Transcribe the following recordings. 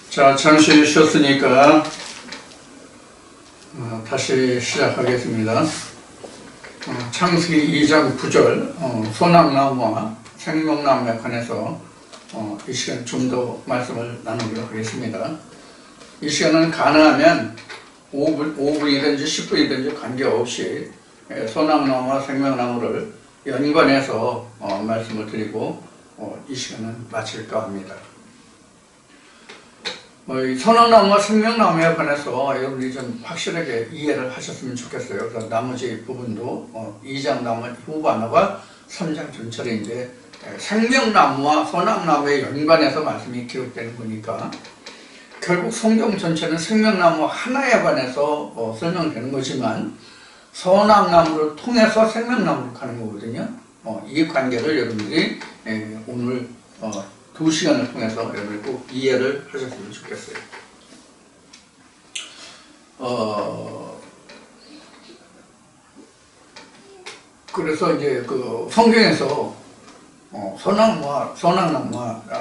자, 잠시 쉬었으니까 다시 시작하겠습니다. 창세기 2장 9절 소낙나무와 생명나무에 관해서 이 시간 좀 더 말씀을 나누도록 하겠습니다. 이 시간은 가능하면 5분이든지 10분이든지 관계없이 소낙나무와 생명나무를 연관해서 말씀을 드리고 이 시간은 마칠까 합니다. 이 소낙나무와 생명나무에 관해서 여러분이 좀 확실하게 이해를 하셨으면 좋겠어요. 그래서 나머지 부분도 2장 나무 후반과 3장 전체를 이제 생명나무와 소낙나무에 연관해서 말씀이 기록되는 거니까 결국 성경 전체는 생명나무 하나에 관해서 설명되는 거지만 소낙나무를 통해서 생명나무로 가는 거거든요. 이 관계를 여러분들이 오늘 2시간을 통해서 여러분이 꼭 이해를 하셨으면 좋겠어요. 그래서 이제 그 성경에서 소낙나무와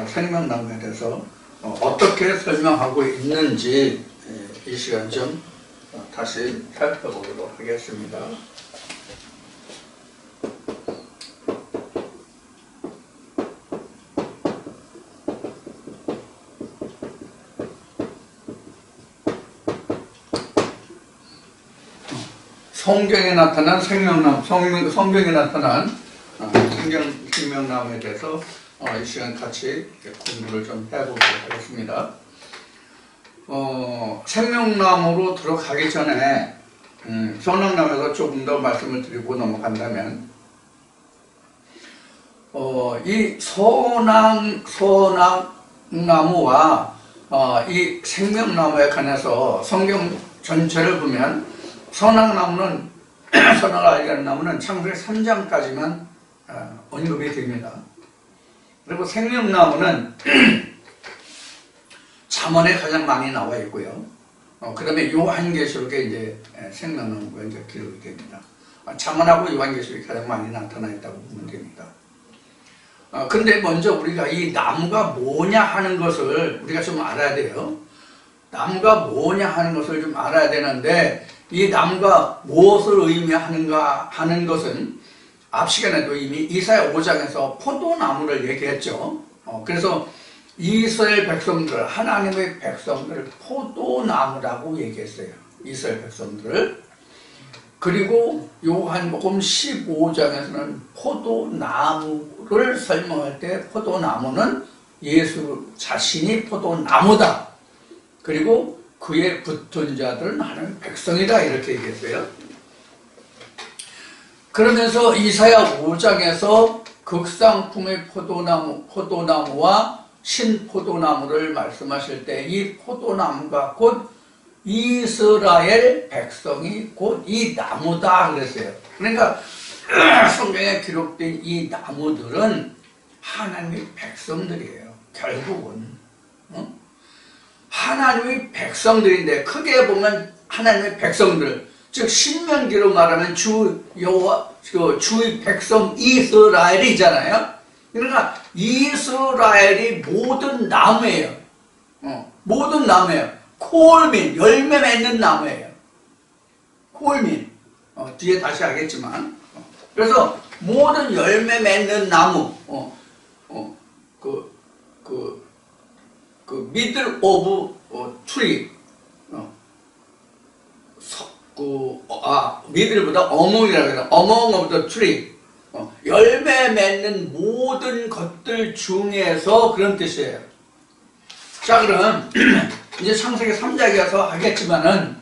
생명나무에 대해서 어떻게 설명하고 있는지 이 시간 좀 다시 살펴보도록 하겠습니다. 성경에 나타난 생명나무, 성경에 나타난 생명나무에 대해서 이 시간 같이 공부를 좀 해보도록 하겠습니다. 생명나무로 들어가기 전에 소낙나무에서 조금 더 말씀을 드리고 넘어간다면 이 소낙나무와 이 생명나무에 관해서 성경 전체를 보면 소낙나무는 소낙을 알게 하는 나무는 창세기 3장까지만 언급이 됩니다. 그리고 생명나무는 잠언에 가장 많이 나와 있고요. 그 다음에 요한계시록에 이제 생명나무가 이제 기록이 됩니다. 잠언하고 요한계시록이 가장 많이 나타나 있다고 보면 됩니다. 근데 먼저 우리가 이 나무가 뭐냐 하는 것을 우리가 좀 알아야 돼요. 나무가 뭐냐 하는 것을 좀 알아야 되는데 이 나무가 무엇을 의미하는가 하는 것은 앞 시간에도 이미 이사야 5장에서 포도나무를 얘기했죠. 그래서 이스라엘 백성들, 하나님의 백성들을 포도나무라고 얘기했어요. 이스라엘 백성들을. 그리고 요한복음 15장에서는 포도나무를 설명할 때 포도나무는 예수 자신이 포도나무다. 그리고 그에 붙은 자들은 하나님의 백성이다 이렇게 얘기했어요. 그러면서 이사야 5장에서 극상품의 포도나무와 신포도나무를 말씀하실 때 이 포도나무가 곧 이스라엘 백성이 곧 이 나무다 그랬어요. 그러니까 성경에 기록된 이 나무들은 하나님의 백성들이에요. 결국은 하나님의 백성들인데 크게 보면 하나님의 백성들, 즉 신명기로 말하면 주의 백성 이스라엘이잖아요. 그러니까 이스라엘이 모든 나무예요. 모든 나무예요. 콜민, 열매 맺는 나무예요. 콜민. 뒤에 다시 하겠지만. 그래서 모든 열매 맺는 나무, middle of tree, middle보다 among이라고 해요. among of the tree. 열매 맺는 모든 것들 중에서 그런 뜻이에요. 자, 그럼 이제 창세기 3장에 가서 하겠지만은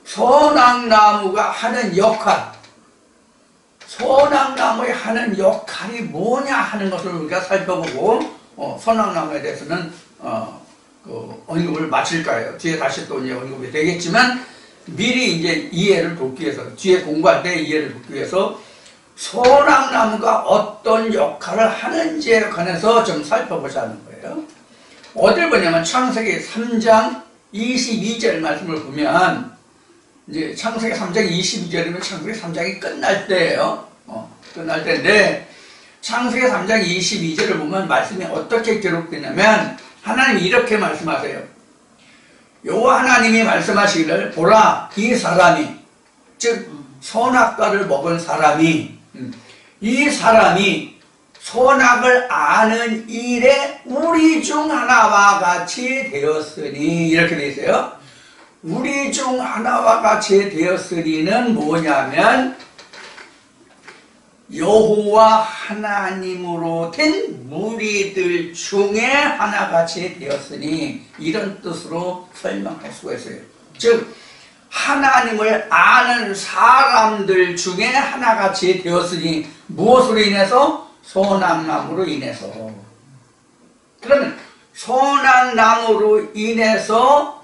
소낙나무가 하는 역할, 소낙나무의 하는 역할이 뭐냐 하는 것을 우리가 살펴보고 소낙나무에 대해서는 언급을 마칠 거예요. 뒤에 다시 또 이제 언급이 되겠지만 미리 이제 이해를 돕기 위해서 뒤에 공부할 때 이해를 돕기 위해서 소낙나무가 어떤 역할을 하는지에 관해서 좀 살펴보자는 거예요. 어딜 보냐면 창세기 3장 22절 말씀을 보면 이제 창세기 3장 22절이면 창세기 3장이 끝날 때예요. 끝날 때인데 창세기 3장 22절을 보면 말씀이 어떻게 기록되냐면 하나님이 이렇게 말씀하세요. 여호와 하나님이 말씀하시기를 보라 이 사람이 즉 선악과를 먹은 사람이 이 사람이 선악을 아는 일에 우리 중 하나와 같이 되었으니 이렇게 되어 있어요. 우리 중 하나와 같이 되었으니는 뭐냐면 여호와 하나님으로 된 무리들 중에 하나같이 되었으니 이런 뜻으로 설명할 수가 있어요. 즉 하나님을 아는 사람들 중에 하나같이 되었으니 무엇으로 인해서? 선악나무로 인해서. 그러면 선악나무로 인해서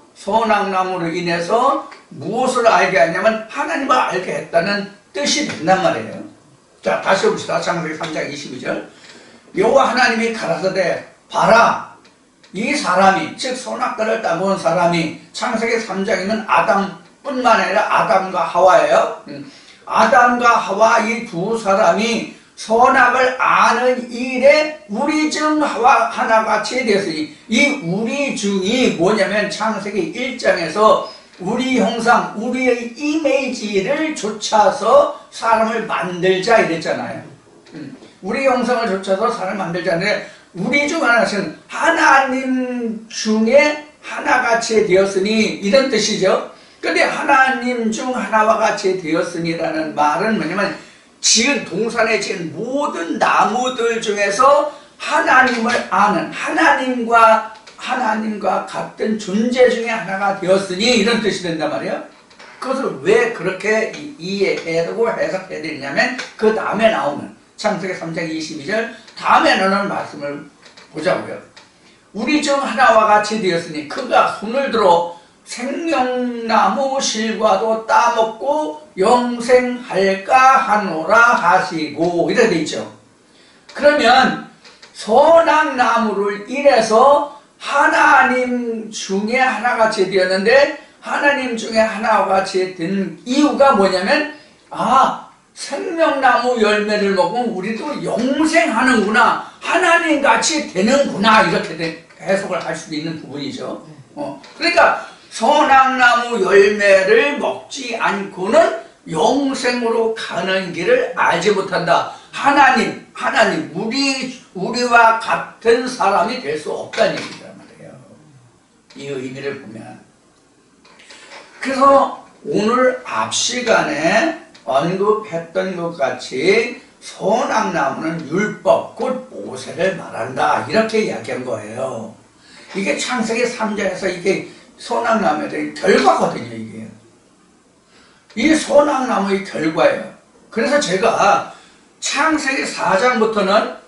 무엇을 알게 하냐면 하나님을 알게 했다는 뜻이 된단 말이에요. 자, 다시 봅시다. 창세기 3장 22절. 여호와 하나님이 가라사대 봐라 이 사람이 즉 선악과를 따먹은 사람이 창세기 3장이면 아담뿐만 아니라 아담과 하와예요. 아담과 하와 이 두 사람이 선악을 아는 일에 우리 중 하나같이 되었으니 이 우리 중이 뭐냐면 창세기 1장에서 우리 형상, 우리의 이미지를 좇아서 사람을 만들자 이랬잖아요. 우리 형상을 좇아서 사람을 만들자는데 우리 중 하나는 하나님 중에 하나같이 되었으니 이런 뜻이죠. 그런데 하나님 중 하나와 같이 되었으니라는 말은 뭐냐면 지은 동산에 지은 모든 나무들 중에서 하나님을 아는 하나님과 같은 존재 중에 하나가 되었으니 이런 뜻이 된단 말이에요. 그것을 왜 그렇게 이해하고 해석해야 되냐면 그 다음에 나오는 창세기 3장 22절 다음에 나오는 말씀을 보자고요. 우리 중 하나와 같이 되었으니 그가 손을 들어 생명나무 실과도 따먹고 영생할까 하노라 하시고 이렇게 돼 있죠. 그러면 선악나무를 인해서 하나님 중에 하나같이 되었는데 하나님 중에 하나와 같이 된 이유가 뭐냐면 생명나무 열매를 먹으면 우리도 영생하는구나 하나님같이 되는구나 이렇게 해석을 할 수도 있는 부분이죠. 그러니까 선악나무 열매를 먹지 않고는 영생으로 가는 길을 알지 못한다. 하나님 우리와 같은 사람이 될 수 없다는 얘기란 말이에요. 이 의미를 보면. 그래서 오늘 앞 시간에 언급했던 것 같이 선악나무는 율법 곧 모세를 말한다 이렇게 이야기한 거예요. 이게 창세기 3장에서 이게 선악나무에 대한 결과거든요. 이게 이 선악나무의 결과예요. 그래서 제가 창세기 4장부터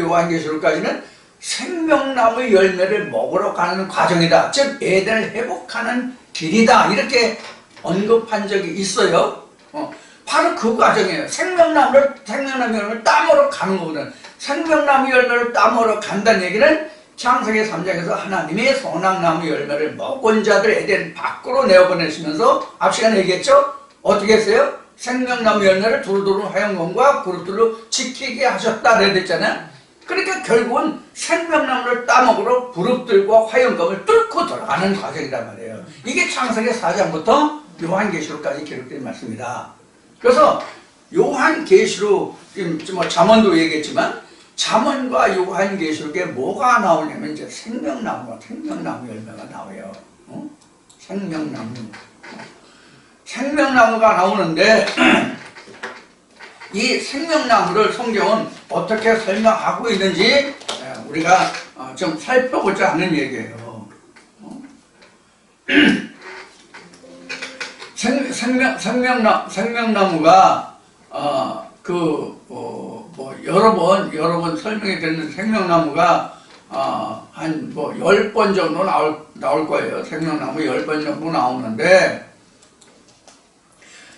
요한계시록까지는 생명나무의 열매를 먹으러 가는 과정이다. 즉 에덴을 회복하는 길이다. 이렇게 언급한 적이 있어요. 바로 그 과정이에요. 생명나무 열매를 따먹으러 가는 거거든. 생명나무 열매를 따먹으러 간다는 얘기는 창세기 3장에서 하나님이 선악나무 열매를 먹은 자들 에덴 밖으로 내어보내시면서 앞 시간에 얘기했죠? 어떻게 했어요? 생명나무 열매를 두루두루 화영검과 그룹들로 지키게 하셨다 그랬잖아요. 그러니까 결국은 생명나무를 따먹으러 그룹들과 화영검을 뚫고 들어가는 과정이란 말이에요. 이게 창세기 4장부터 요한계시록까지 기록된 말씀입니다. 그래서 요한계시록, 뭐 잠언도 얘기했지만 잠언과 요한계시록에 뭐가 나오냐면 이제 생명나무 열매가 나와요. 생명나무가 나오는데 이 생명나무를 성경은 어떻게 설명하고 있는지 우리가 좀 살펴보자 하는 얘기예요. 생명나무가 여러 번 설명이 되는 생명나무가 한 10번 정도 나올 거예요. 생명나무 10번 정도 나오는데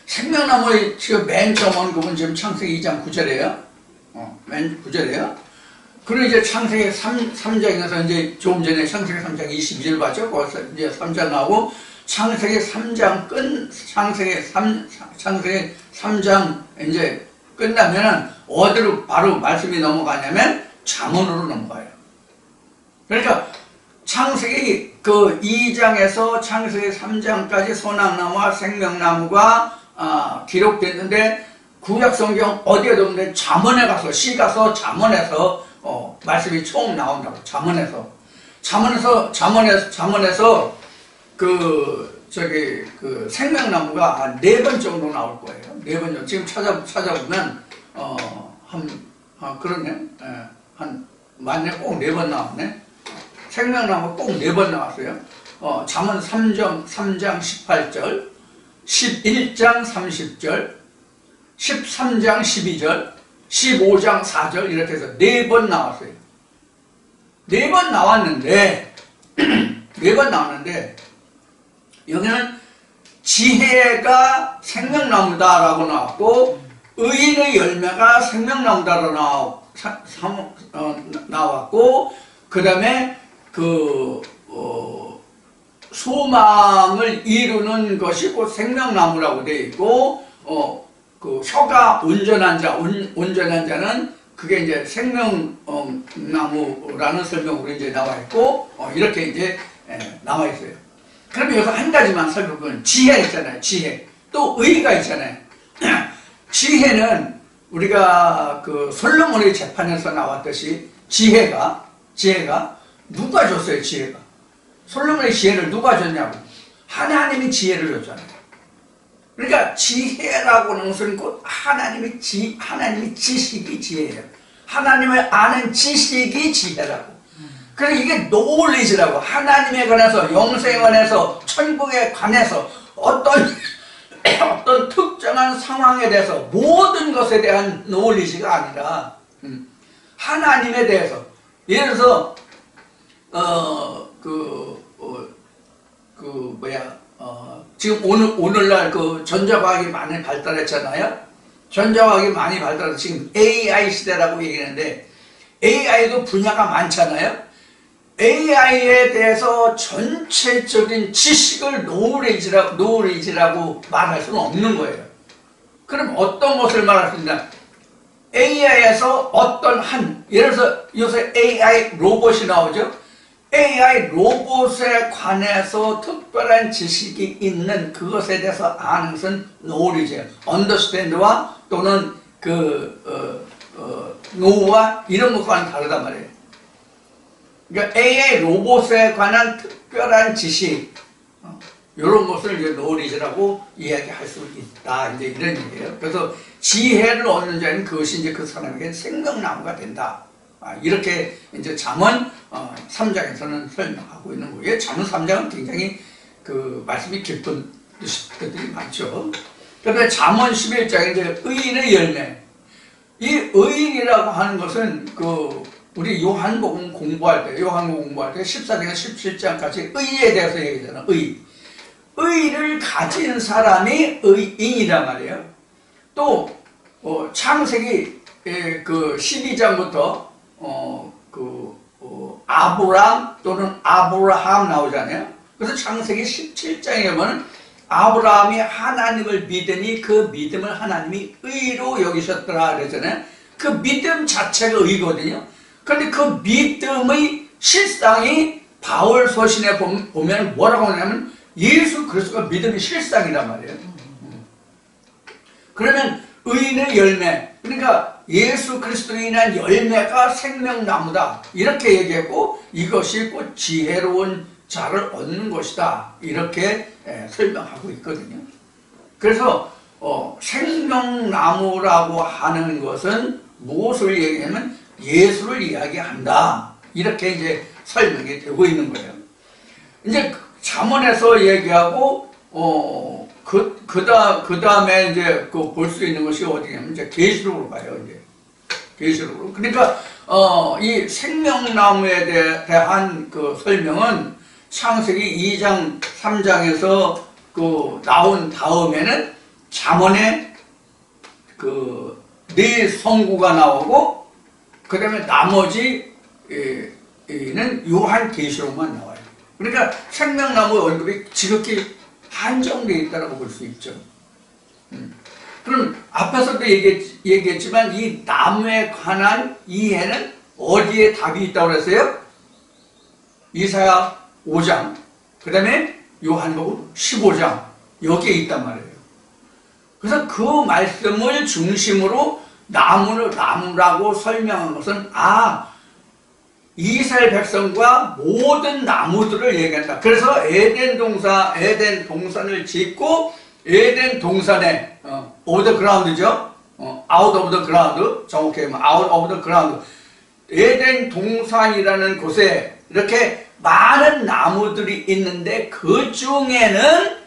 생명나무의 지금 맨 처음 언급은 지금 창세기 2장 9절이에요. 맨 9절이에요. 그리고 이제 창세기 3장에서 이제 조금 전에 창세기 3장 22절 봤죠? 거기서 이제 3장 나오고 창세기 3장 창세기 3장 이제 끝나면은 어디로 바로 말씀이 넘어가냐면 잠언으로 넘어가요. 그러니까 창세기 그 2장에서 창세기 3장까지 선악나무와 생명나무가 기록됐는데 구약성경 어디에도 없는데 잠언에 가서 시 가서 잠언에서 말씀이 처음 나온다고. 잠언에서 그 생명나무가 4번 정도 나올 거예요. 4번 정도. 지금 찾아보면 그러네. 맞네. 꼭 4번 나왔네. 생명나무 꼭 4번 나왔어요. 잠언 3장 18절, 11장 30절, 13장 12절, 15장 4절 이렇게 해서 4번 나왔어요. 4번 나왔는데 4번 나왔는데 여기는 지혜가 생명나무다라고 나왔고 의인의 열매가 생명나무다라고 나왔고 그 다음에 소망을 이루는 것이 곧 생명나무라고 되어 있고 그 혀가 온전한 자는 그게 이제 생명나무라는 설명으로 이제 나와 있고 이렇게 이제 나와 있어요. 그럼 여기서 한 가지만 설명은 지혜 있잖아요. 지혜. 또 의가 있잖아요. 지혜는 우리가 그 솔로몬의 재판에서 나왔듯이 지혜가 누가 줬어요? 지혜가 솔로몬의 지혜를 누가 줬냐고. 하나님이 지혜를 줬잖아요. 그러니까 지혜라고 하는 것은 곧 하나님이 지식이 지혜예요. 하나님을 아는 지식이 지혜라고. 그래서 이게 노리지라고. 하나님에 관해서, 영생에 관해서, 천국에 관해서 어떤 특정한 상황에 대해서 모든 것에 대한 노리지가 아니라 하나님에 대해서. 예를 들어서 지금 오늘날 그 전자과학이 많이 발달했잖아요. 전자과학이 많이 발달해서 지금 AI 시대라고 얘기하는데 AI도 분야가 많잖아요. AI에 대해서 전체적인 지식을 노리지라고 말할 수는 없는 거예요. 그럼 어떤 것을 말할 수 있냐? AI에서 예를 들어서 요새 AI 로봇이 나오죠? AI 로봇에 관해서 특별한 지식이 있는 그것에 대해서 아는 것은 knowledge예요. understand와 또는 know와 이런 것과는 다르단 말이에요. 그러니까 AI 로봇에 관한 특별한 지식, 이런 것을 이제 knowledge라고 이야기할 수 있다. 이제 이런 얘기예요. 그래서 지혜를 얻는 자는 그것이 이제 그 사람에게 생명나무가 된다. 이렇게 이제 잠언 3장에서는 설명하고 있는 거예요. 잠언 3장은 굉장히 그 말씀이 깊은 뜻들이 많죠. 그다음에 잠언 11장에 이제 의인의 열매. 이 의인이라고 하는 것은 우리 요한복음 공부할 때 14장에서 17장까지 의에 대해서 얘기하잖아요. 의를 가진 사람이 의인이란 말이에요. 또 창세기 그 12장부터 아브람 또는 아브라함 나오잖아요. 그래서 창세기 17장에 보면 아브라함이 하나님을 믿으니 그 믿음을 하나님이 의로 여기셨더라 그러잖아요. 그 믿음 자체가 의거든요. 그런데 그 믿음의 실상이 바울 서신에 보면 뭐라고 하냐면 예수 그리스도가 믿음의 실상이란 말이에요. 그러면 의인의 열매, 그러니까 예수 그리스도에 인한 열매가 생명나무다 이렇게 얘기했고 이것이 곧 지혜로운 자를 얻는 것이다 이렇게 설명하고 있거든요. 그래서 생명나무라고 하는 것은 무엇을 얘기하면 예수를 이야기한다 이렇게 이제 설명이 되고 있는 거예요. 이제 잠언에서 얘기하고 그 다음에 이제 볼 수 있는 것이 어디냐면 이제 계시록으로 가요. 이제 계시록으로. 그러니까 이 생명나무에 대한 그 설명은 창세기 2장 3장에서 나온 다음에는 잠언에 네 성구가 나오고 그 다음에 나머지는 요한계시록만 나와요. 그러니까 생명나무 언급이 지극히 한정되어 있다고 볼 수 있죠. 그럼 앞에서도 얘기했지만 이 나무에 관한 이해는 어디에 답이 있다고 그랬어요? 이사야 5장, 그 다음에 요한복음 15장, 여기에 있단 말이에요. 그래서 그 말씀을 중심으로 나무라고 설명한 것은, 이스라엘 백성과 모든 나무들을 얘기한다. 그래서 에덴 동산을 짓고, 에덴 동산에, 오브 더 그라운드죠? 아웃 오브 더 그라운드, 정확히 하면 아웃 오브 더 그라운드. 에덴 동산이라는 곳에 이렇게 많은 나무들이 있는데, 그 중에는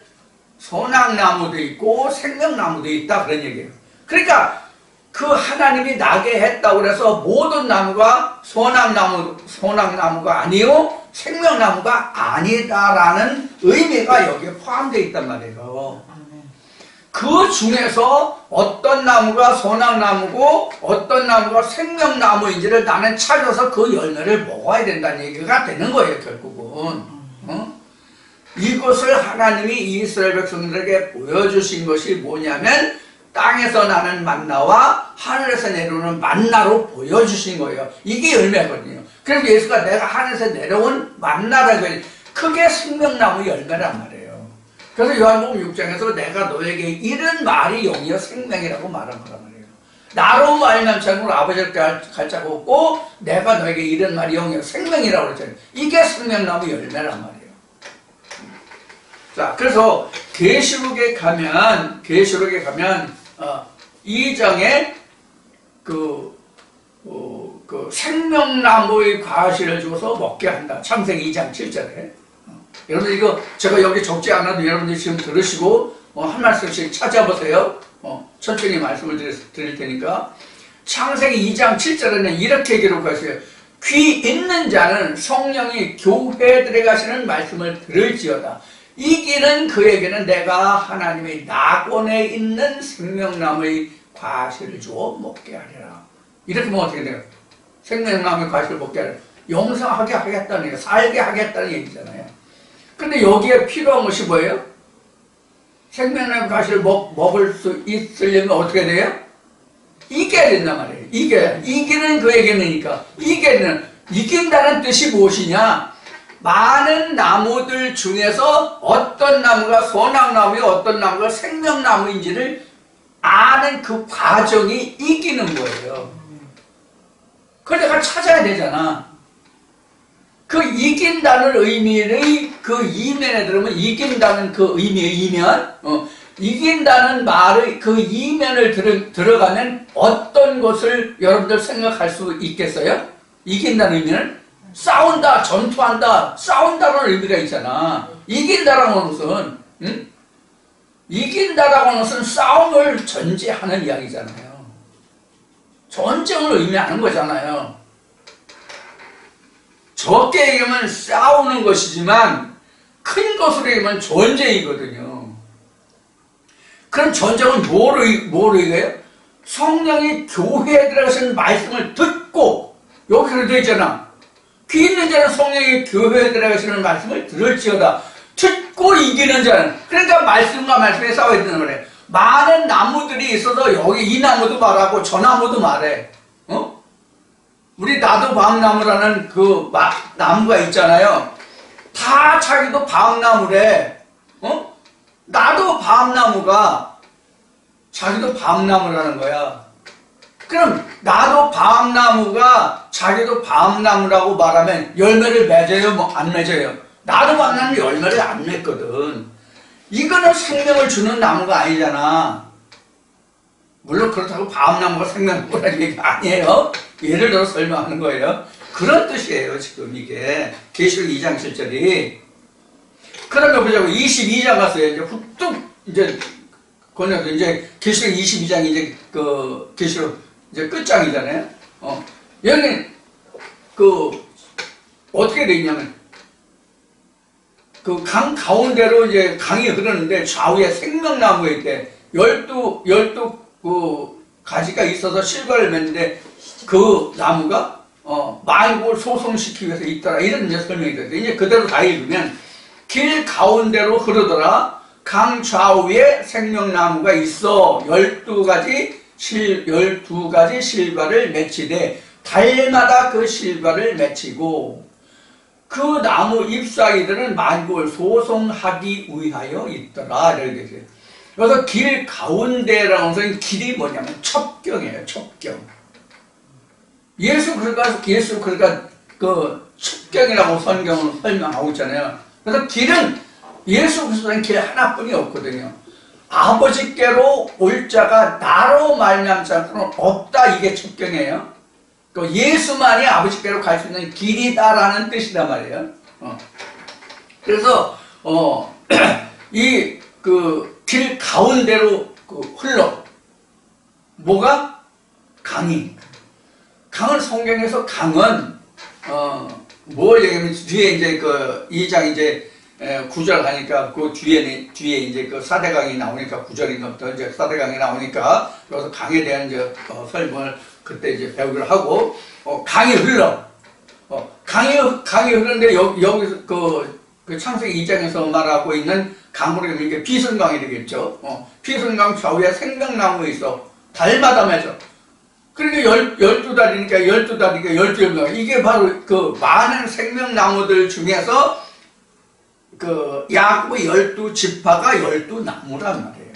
선악나무도 있고 생명나무도 있다, 그런 얘기예요. 그러니까 그 하나님이 나게 했다고 그래서 모든 나무가 선악나무가 아니요 생명나무가 아니다라는 의미가 여기에 포함되어 있단 말이에요. 그 중에서 어떤 나무가 선악나무고 어떤 나무가 생명나무인지를 나는 찾아서 그 열매를 먹어야 된다는 얘기가 되는 거예요, 결국은. 이것을 하나님이 이스라엘 백성들에게 보여주신 것이 뭐냐면, 땅에서 나는 만나와 하늘에서 내려오는 만나로 보여주신 거예요. 이게 열매거든요. 그래서 예수가 내가 하늘에서 내려온 만나라고 해요. 그게 생명나무 열매란 말이에요. 그래서 요한복음 6장에서 내가 너에게 이른 말이 영이여 생명이라고 말한 거란 말이에요. 나로 말미암지 않고 아버지를 갈자고 없고 내가 너에게 이른 말이 영이여 생명이라고 그랬잖아요. 이게 생명나무 열매란 말이에요. 자, 그래서 계시록에 가면 2장에 그 생명나무의 과실을 주어서 먹게 한다. 창세기 2장 7절에. 여러분들 이거 제가 여기 적지 않아도 여러분들이 지금 들으시고 한 말씀씩 찾아보세요. 천천히 말씀을 드릴 테니까. 창세기 2장 7절에는 이렇게 기록하세요. 귀 있는 자는 성령이 교회에 들어가시는 말씀을 들을지어다. 이기는 그에게는 내가 하나님의 낙원에 있는 생명나무의 과실을 주어 먹게 하리라. 이렇게 보면 어떻게 돼요? 생명나무의 과실을 먹게 하리라. 영생하게 하겠다는 얘기예요. 살게 하겠다는 얘기잖아요. 근데 여기에 필요한 것이 뭐예요? 생명나무의 과실을 먹을 수 있으려면 어떻게 돼요? 이겨야 된단 말이에요. 이기는 그에게는니까. 이긴다는 뜻이 무엇이냐? 많은 나무들 중에서 어떤 나무가 선악나무요 어떤 나무가 생명나무인지를 아는 그 과정이 이기는 거예요. 그걸 내가 찾아야 되잖아. 그 이긴다는 의미의 그 이면에 들으면 이긴다는 그 의미의 이면, 이긴다는 말의 그 이면을 들어가면 어떤 것을 여러분들 생각할 수 있겠어요? 이긴다는 의미는 싸운다, 전투한다, 싸운다는 의미가 있잖아. 이긴다라는 것은, 이긴다라고 하는 것은 싸움을 전제하는 이야기잖아요. 전쟁을 의미하는 거잖아요. 적게 얘기하면 싸우는 것이지만 큰 것으로 얘기하면 전쟁이거든요. 그럼 전쟁은 뭐로 얘기해요? 성령이 교회에 들어가신 말씀을 듣고, 여기 되어 있잖아. 귀 있는 자는 성령이 교회에 들어가시는 말씀을 들을지어다. 듣고 이기는 자는, 그러니까 말씀과 말씀에 싸워야 되는 거래. 많은 나무들이 있어서 여기 이 나무도 말하고 저 나무도 말해. 우리 나도방나무라는 그 나무가 있잖아요. 다 자기도 방나무래. 나도방나무가 자기도 방나무라는 거야. 그럼 나도 밤나무가 자기도 밤나무라고 말하면 열매를 맺어요? 안 맺어요? 나도 밤나무 열매를 안 맺거든. 이거는 생명을 주는 나무가 아니잖아. 물론 그렇다고 밤나무가 생명나무라는 얘기가 아니에요. 예를 들어 설명하는 거예요. 그런 뜻이에요, 지금 이게. 계시록 2장 7절이. 그러면 보자고. 22장 갔어요. 이제 훅뚝 이제 건너서 이제 계시록 22장이 이제 그 계시록 이제 끝장이잖아요. 여기 어떻게 돼 있냐면 그 강 가운데로 이제 강이 흐르는데 좌우에 생명나무가 있대. 12 가지가 있어서 실과를 맺는데 그 나무가 만국을 소송시키기 위해서 있더라. 이런 이제 설명이 됐대. 이제 그대로 다 읽으면 길 가운데로 흐르더라. 강 좌우에 생명나무가 있어 12가지 실과를 맺히되 달마다 그 실과를 맺히고 그 나무 잎사귀들은 만국을 소송하기 위하여 있더라. 이렇게 되세요. 그래서 길 가운데라는 것은 길이 뭐냐면 첩경이에요. 첩경. 예수 그러니까 그 첩경이라고 성경은 설명하고 있잖아요. 그래서 길은 예수 그리스도는 길 하나뿐이 없거든요. 아버지께로 올 자가 나로 말미암지 않고는 없다. 이게 첩경이에요. 그 예수만이 아버지께로 갈 수 있는 길이다라는 뜻이란 말이에요. 그래서 이 그 길 가운데로 흘러 뭐가 강이. 강은 성경에서 강은 뭘 얘기하면 뒤에 이제 그 2장 이제 9절 하니까 그 뒤에 이제 그 사대강이 나오니까 9절인가부터 이제 사대강이 나오니까 그래서 강에 대한 이제 설명을 그때 이제 배우기를 하고 강이 흘러 강이 흐르는데 여기서 그 창세기 2장에서 말하고 있는 강으로 이게 비선강이 되겠죠. 비선강 좌우에 생명나무 있어 달마다 맺어. 그러니까 12달이니까 12열매. 이게 바로 그 많은 생명나무들 중에서 그 야곱의 12지파가 12나무란 말이에요.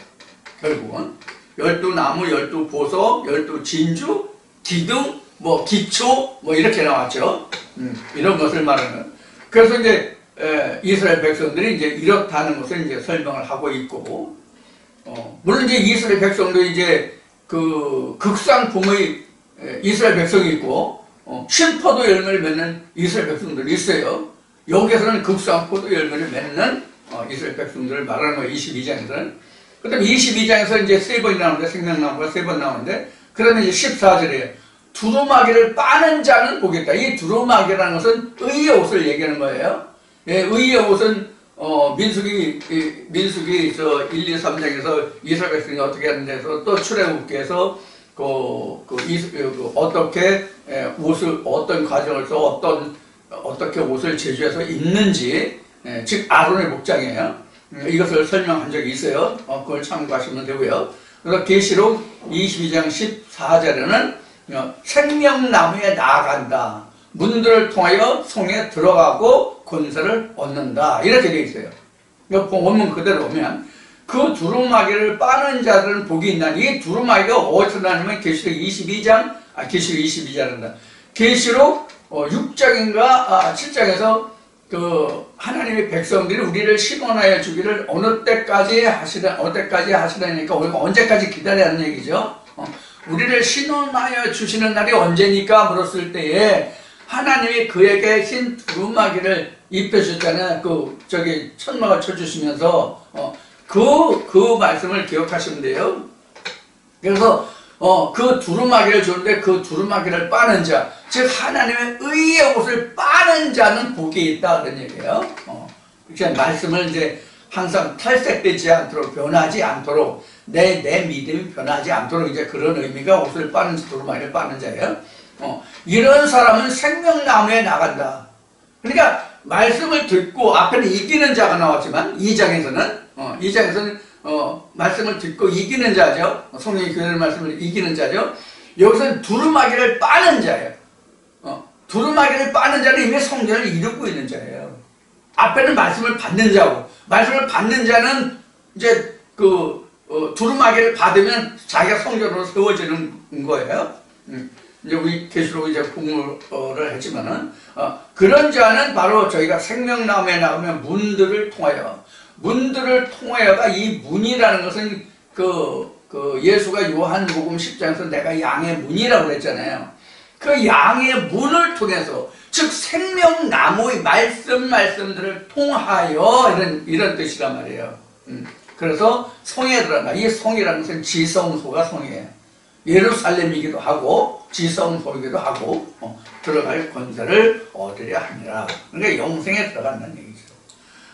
결국은 12나무, 12보석, 12진주, 기둥, 뭐 기초, 뭐 이렇게 나왔죠. 이런 것을 말하는. 그래서 이제 이스라엘 백성들이 이제 이렇다는 것을 이제 설명을 하고 있고, 물론 이제 이스라엘 백성도 이제 그 극상품의 이스라엘 백성이 있고, 신포도 열매를 맺는 이스라엘 백성들이 있어요. 여기에서는 극상포도 열매를 맺는 이스라엘 백성들을 말하는 거예요. 22장에서는. 그 다음에 22장에서 이제 3번이 나오는데, 생명나무가 3번 나오는데, 그러면 이제 14절이에요. 두루마기를 빠는 자는 보겠다. 이 두루마기라는 것은 의의 옷을 얘기하는 거예요. 예, 의의 옷은 민수기 1, 2, 3장에서 이스라엘 백성이 어떻게 하는데서 또 출애굽기에서 어떻게 옷을 어떤 과정을 써 어떻게 옷을 제조해서 입는지, 즉 아론의 목장이에요. 이것을 설명한 적이 있어요. 그걸 참고하시면 되고요. 그래서 계시록 22장 14절에는 생명나무에 나아간다. 문들을 통하여 성에 들어가고 권세를 얻는다. 이렇게 되어 있어요. 원문 그대로 보면 그 두루마기를 빠는 자들은 복이 있나. 이 두루마기가 어디서 나냐면 계시록 22장입니다. 계시록 6장인가 7장에서 그 하나님의 백성들이 우리를 신원하여 주기를 어느 때까지 하시라니까 우리가 언제까지 기다려야 하는 얘기죠. 우리를 신원하여 주시는 날이 언제니까 물었을 때에 하나님이 그에게 흰 두루마기를 입혀주셨잖아요. 천막을 쳐주시면서 그 말씀을 기억하시면 돼요. 그래서 그 두루마기를 주는데 그 두루마기를 빠는 자, 즉 하나님의 의의 옷을 빠는 자는 복이 있다 그런 얘기예요. 그러니까 말씀을 이제 항상 탈색되지 않도록, 변하지 않도록, 내 믿음이 변하지 않도록 이제 그런 의미가 옷을 빠는 두루마기를 빠는 자예요. 이런 사람은 생명나무에 나간다. 그러니까 말씀을 듣고 앞에는 이기는 자가 나왔지만 2장에서는 말씀을 듣고 이기는 자죠. 성령의 교회의 말씀을 이기는 자죠. 여기서는 두루마기를 빠는 자예요. 두루마기를 빠는 자는 이미 성전을 이루고 있는 자예요. 앞에는 말씀을 받는 자고, 말씀을 받는 자는 이제 두루마기를 받으면 자기가 성전으로 세워지는 거예요. 이제 우리 계시록 이제 공부를 했지만은 그런 자는 바로 저희가 생명나무에 나가면 문들을 통하여가 이 문이라는 것은 예수가 요한복음 10장에서 내가 양의 문이라고 그랬잖아요. 그 양의 문을 통해서, 즉 생명나무의 말씀들을 통하여 이런 뜻이란 말이에요. 그래서 성에 들어간다. 이 성이라는 것은 지성소가 성이에요. 예루살렘이기도 하고 지성소이기도 하고 들어갈 권세를 얻으려 하니라. 그러니까 영생에 들어간다는 얘기죠.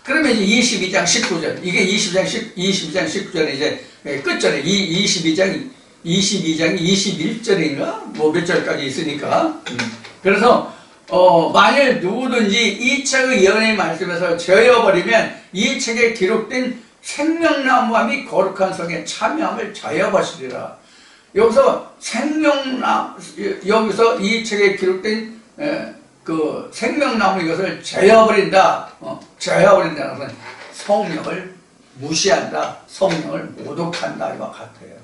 그러면 이제 22장 19절, 이게 22장 19절에 이제 끝절에 22장이 21절인가 뭐 몇 절까지 있으니까. 그래서 만일 누구든지 이 책의 예언의 말씀에서 저여버리면 이 책에 기록된 생명나무와 및 거룩한 성에 참여함을 자유하시리라. 여기서 생명나무, 여기서 이 책에 기록된 그 생명나무 이것을 제어버린다. 제어버린다는 것은 성령을 무시한다. 성령을 모독한다. 이와 같아요.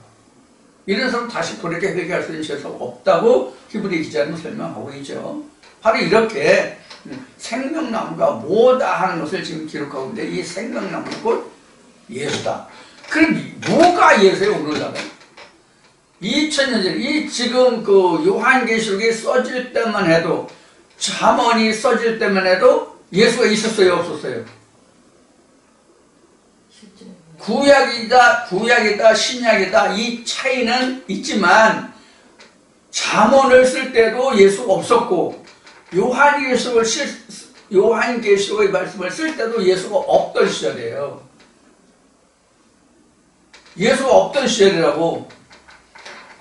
이런 사람 다시 돌이켜 회개할 수 있는 죄가 없다고 히브리 기자는 설명하고 있죠. 바로 이렇게 생명나무가 뭐다 하는 것을 지금 기록하고 있는데, 이 생명나무는 곧 예수다. 그럼 뭐가 예수예요, 오늘날은? 2000년 전, 이 지금 그 요한계시록이 써질 때만 해도, 잠언이 써질 때만 해도 예수가 있었어요, 없었어요? 구약이다, 신약이다, 이 차이는 있지만, 잠언을 쓸 때도 예수가 없었고, 요한계시록의 말씀을 쓸 때도 예수가 없던 시절이에요. 예수가 없던 시절이라고.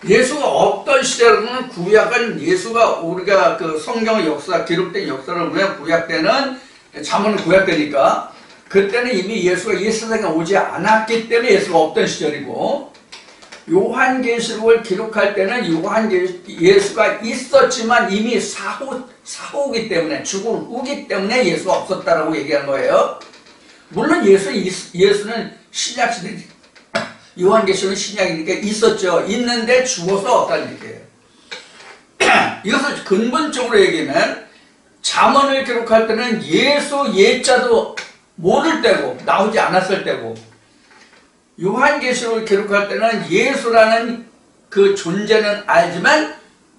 예수가 없던 시절은, 구약은 예수가, 우리가 그 성경의 역사, 기록된 역사를 보면 구약 때는, 잠언은 구약 때니까, 그때는 이미 예수가 이 세상에 오지 않았기 때문에 예수가 없던 시절이고, 요한계시록을 기록할 때는 예수가 있었지만 이미 사후기 때문에, 죽은 후기 때문에 예수가 없었다라고 얘기한 거예요. 물론 예수는 신약시대, 요한계시록은 신약이니까 있었죠. 있는데 죽어서 없다는 얘기예요. 이것을 근본적으로 얘기하면, 잠언을 기록할 때는 예수 예자도 모를 때고 나오지 않았을 때고, 요한계시록을 기록할 때는 예수라는 그 존재는 알지만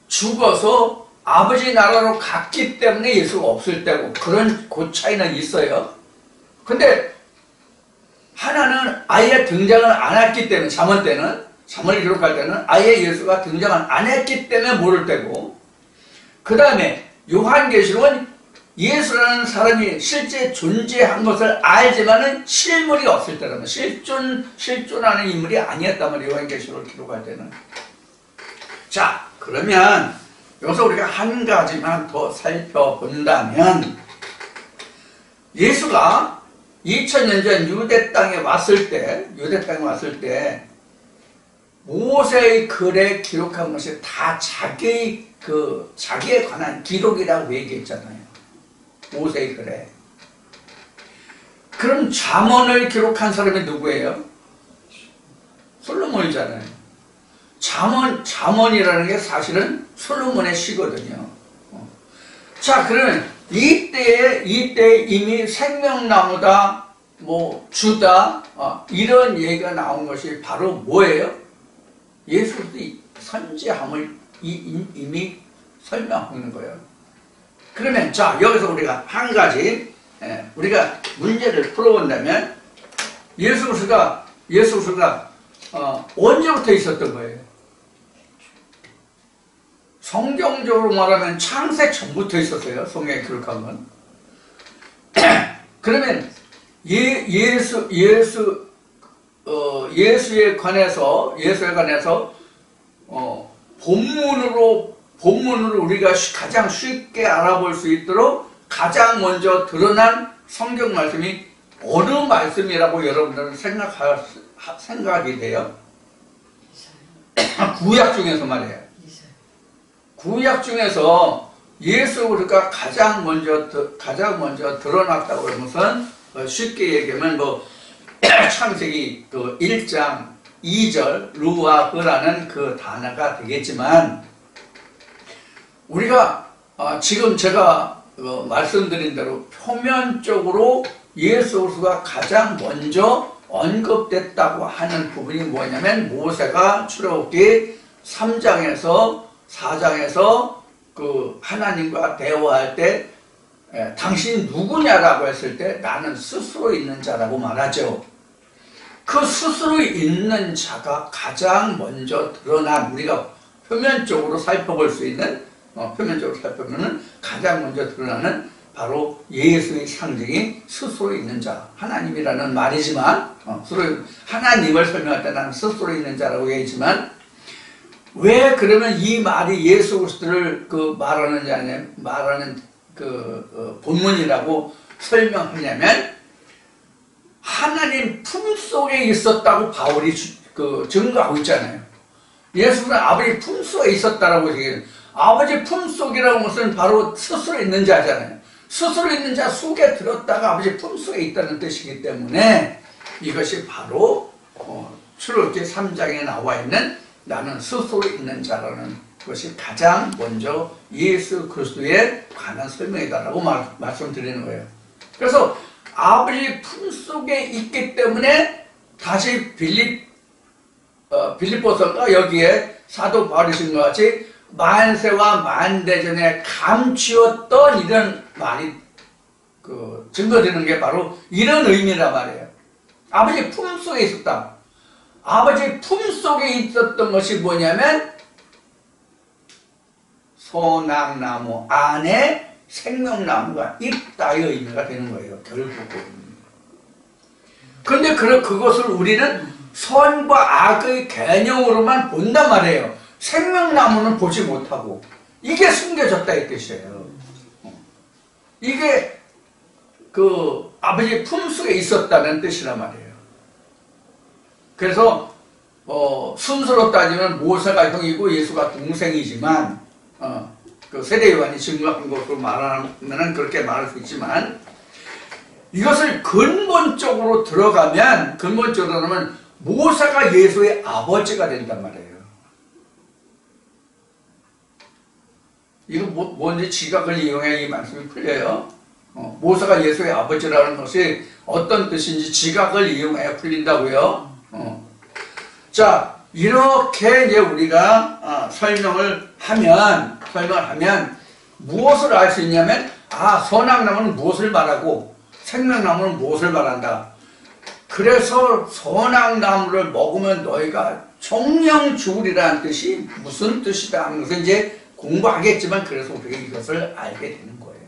죽어서 아버지 나라로 갔기 때문에 예수가 없을 때고, 그런 그 차이는 있어요. 근데 하나는 아예 등장을 안 했기 때문에, 잠언 때는, 잠언을 기록할 때는 아예 예수가 등장을 안 했기 때문에 모를 때고, 그 다음에 요한계시록은 예수라는 사람이 실제 존재한 것을 알지만은 실물이 없을 때라면, 실존하는 인물이 아니었단 말이에요, 요한계시록을 기록할 때는. 자, 그러면 여기서 우리가 한 가지만 더 살펴본다면, 예수가 2000년 전 유대 땅에 왔을 때 모세의 글에 기록한 것이 다 자기에 관한 기록이라고 얘기했잖아요. 모세의 글에. 그럼 잠언을 기록한 사람이 누구예요? 솔로몬이잖아요. 잠언이라는 게 사실은 솔로몬의 시거든요. 자, 그러면 이때 이미 생명나무다, 뭐 주다, 이런 얘기가 나온 것이 바로 뭐예요? 예수의 선지함을 이미 설명하는 거예요. 그러면 자, 여기서 우리가 한 가지 우리가 문제를 풀어본다면, 예수 그리스도가 언제부터 있었던 거예요? 성경적으로 말하면 창세 전부터 있었어요. 성경에 기록한 건. 그러면 예수에 관해서 본문으로 우리가 가장 쉽게 알아볼 수 있도록 가장 먼저 드러난 성경 말씀이 어느 말씀이라고 여러분들은 생각이 돼요? 구약 중에서 말이에요. 구약 중에서 예수 그리스도가 가장 먼저 드러났다고 하는 것은, 쉽게 얘기하면 창세기 1장 2절 루아흐라는 그 단어가 되겠지만, 우리가 지금 제가 말씀드린 대로 표면적으로 예수 그리스도가 가장 먼저 언급됐다고 하는 부분이 뭐냐면, 모세가 출애굽기 3장에서 4장에서 그 하나님과 대화할 때 당신이 누구냐라고 했을 때 나는 스스로 있는 자라고 말하죠. 그 스스로 있는 자가 가장 먼저 드러난, 우리가 표면적으로 살펴볼 수 있는, 표면적으로 살펴보면 가장 먼저 드러나는 바로 예수의 상징이 스스로 있는 자, 하나님이라는 말이지만, 하나님을 설명할 때 나는 스스로 있는 자라고 얘기했지만, 왜 그러면 이 말이 예수 그리스도를 말하는 본문이라고 설명하냐면, 하나님 품속에 있었다고 바울이 증거하고 있잖아요. 예수는 아버지 품속에 있었다라고 얘기해요. 아버지 품속이라는 것은 바로 스스로 있는 자잖아요. 스스로 있는 자 속에 들었다가 아버지 품속에 있다는 뜻이기 때문에 이것이 바로 출애굽기 3장에 나와 있는 나는 스스로 있는 자라는 것이 가장 먼저 예수 그리스도에 관한 설명이다라고 말씀드리는 거예요. 그래서 아버지 품속에 있기 때문에 다시 빌립보서가 여기에 사도 바울이 쓴 것 같이 만세와 만대전에 감추었던 이런 말이 증거되는 게 바로 이런 의미란 말이에요. 아버지 품속에 있었다. 아버지 품속에 있었던 것이 뭐냐면 소낙나무 안에 생명나무가 있다의 의미가 되는 거예요. 결국은. 그런데 그것을 우리는 선과 악의 개념으로만 본단 말이에요. 생명나무는 보지 못하고 이게 숨겨졌다 이 뜻이에요. 이게 아버지 품속에 있었다는 뜻이란 말이에요. 그래서 순서로 따지면 모세가 형이고 예수가 동생이지만 세례 요한이 증거한 것으로 말하면 그렇게 말할 수 있지만 이것을 근본적으로 들어가면 모세가 예수의 아버지가 된단 말이에요. 이거 뭔지 지각을 이용해 이 말씀이 풀려요. 모세가 예수의 아버지라는 것이 어떤 뜻인지 지각을 이용해 풀린다고요. 자, 이렇게 이제 우리가 설명을 하면 무엇을 알 수 있냐면 선악나무는 무엇을 말하고 생명나무는 무엇을 말한다. 그래서 선악나무를 먹으면 너희가 총령 죽으리라는 뜻이 무슨 뜻이다 하는 것을 이제 공부하겠지만 그래서 우리가 이것을 알게 되는 거예요.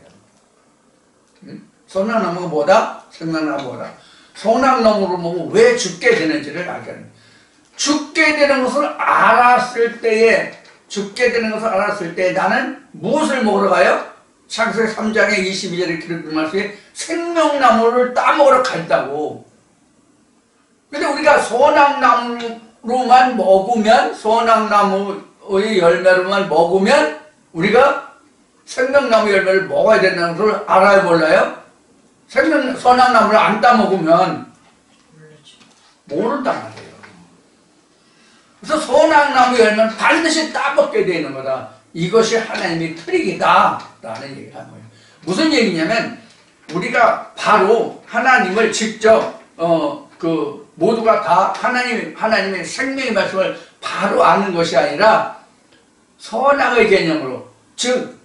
선악나무가 뭐다? 생명나무가 뭐다? 선악나무를 먹으면 왜 죽게 되는지를 알게 됩니다. 죽게 되는 것을 알았을 때에 나는 무엇을 먹으러 가요? 창세기 3장의 22절에 기록된 말씀에 생명나무를 따먹으러 간다고. 근데 우리가 선악나무로만 먹으면, 선악나무의 열매로만 먹으면 우리가 생명나무 열매를 먹어야 된다는 것을 알아요, 몰라요? 선악나무를 안 따먹으면 모른단 말이에요. 그래서 선악나무 열매는 반드시 따먹게 되는 거다. 이것이 하나님의 트릭이다 라는 얘기를 한 거예요. 무슨 얘기냐면 우리가 바로 하나님을 직접 모두가 다 하나님의 생명의 말씀을 바로 아는 것이 아니라 선악의 개념으로, 즉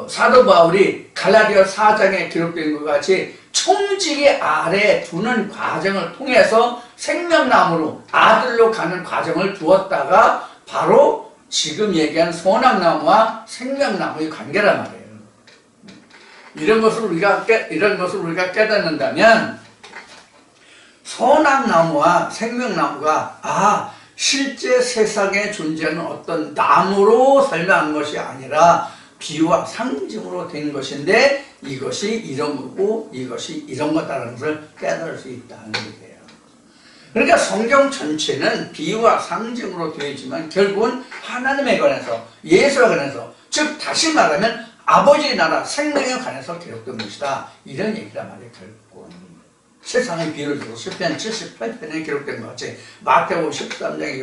사도 바울이 갈라디아 4장에 기록된 것 같이 총직이 아래 두는 과정을 통해서 생명나무로 아들로 가는 과정을 두었다가 바로 지금 얘기한 선악나무와 생명나무의 관계란 말이에요. 이런 것을 우리가 깨닫는다면 선악나무와 생명나무가 실제 세상에 존재하는 어떤 나무로 설명한 것이 아니라 비유와 상징으로 된 것인데 이것이 이런 거고 이것이 이런 거다라는 것을 깨달을 수 있다는 얘기예요. 그러니까 성경 전체는 비유와 상징으로 되어 있지만 결국은 하나님에 관해서, 예수에 관해서, 즉 다시 말하면 아버지의 나라, 생명에 관해서 기록된 것이다. 이런 얘기란 말이에요. 결국은 세상의 비유를 들어 시편 78편에 기록된 것 같이, 마태복음 13장에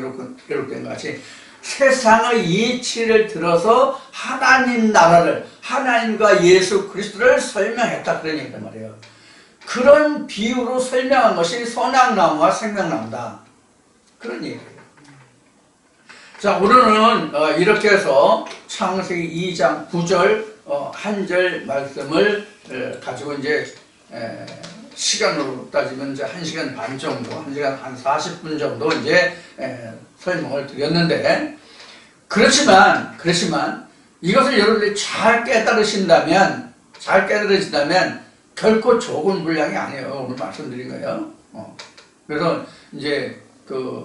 기록된 것 같이 세상의 이치를 들어서 하나님 나라를, 하나님과 예수 그리스도를 설명했다 그런 얘기란 말이에요. 그런 비유로 설명한 것이 선악나무와 생명나무다 그런 얘기예요. 자, 오늘은 이렇게 해서 창세기 2장 9절 한 절 말씀을 가지고 이제 시간으로 따지면 이제 1시간 반 정도, 1시간 한 40분 정도 이제 설명을 드렸는데, 그렇지만 이것을 여러분들이 잘 깨달으신다면 결코 적은 분량이 아니에요. 오늘 말씀드린 거예요. 그래서 이제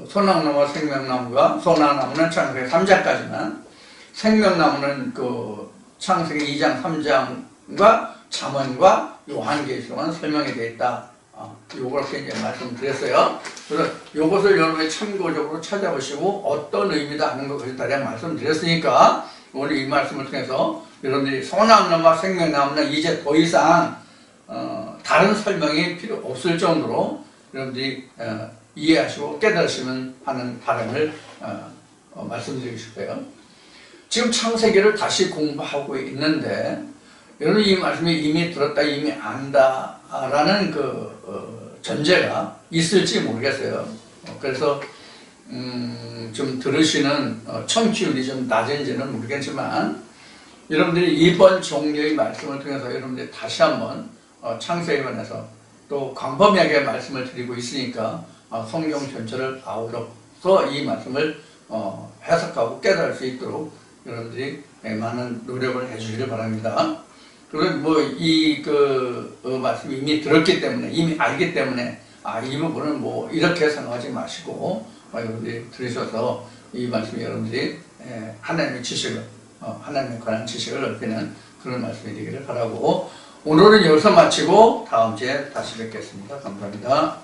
선악나무와 생명나무가, 선악나무는 창세기 3장까지만, 생명나무는 창세기 2장 3장과 잠언과 요한계시록은 설명이 되어 있다. 요렇게 이제 말씀드렸어요. 그래서 요것을 여러분이 참고적으로 찾아보시고 어떤 의미다 하는 것을 대략 말씀드렸으니까 오늘 이 말씀을 통해서 여러분들이 소나무나 생명나무나 이제 더 이상 다른 설명이 필요 없을 정도로 여러분들이 이해하시고 깨달으시면 하는 바람을 말씀드리고 싶어요. 지금 창세기를 다시 공부하고 있는데 여러분 이 말씀이 이미 들었다 이미 안다라는 전제가 있을지 모르겠어요. 그래서 좀 들으시는 청취율이 좀 낮은지는 모르겠지만 여러분들이 이번 종류의 말씀을 통해서 여러분들이 다시 한번 창세기에 관해서 또 광범위하게 말씀을 드리고 있으니까 성경 전체를 아우러서 이 말씀을 해석하고 깨달을 수 있도록 여러분들이 많은 노력을 해주시길 바랍니다. 그리고 말씀이 이미 들었기 때문에 이미 알기 때문에 이 부분은 이렇게 생각하지 마시고 여러분들이 들으셔서 이 말씀이 여러분들이 하나님의 지식을 하나님에 관한 지식을 넓히는 그런 말씀이 되기를 바라고 오늘은 여기서 마치고 다음 주에 다시 뵙겠습니다. 감사합니다.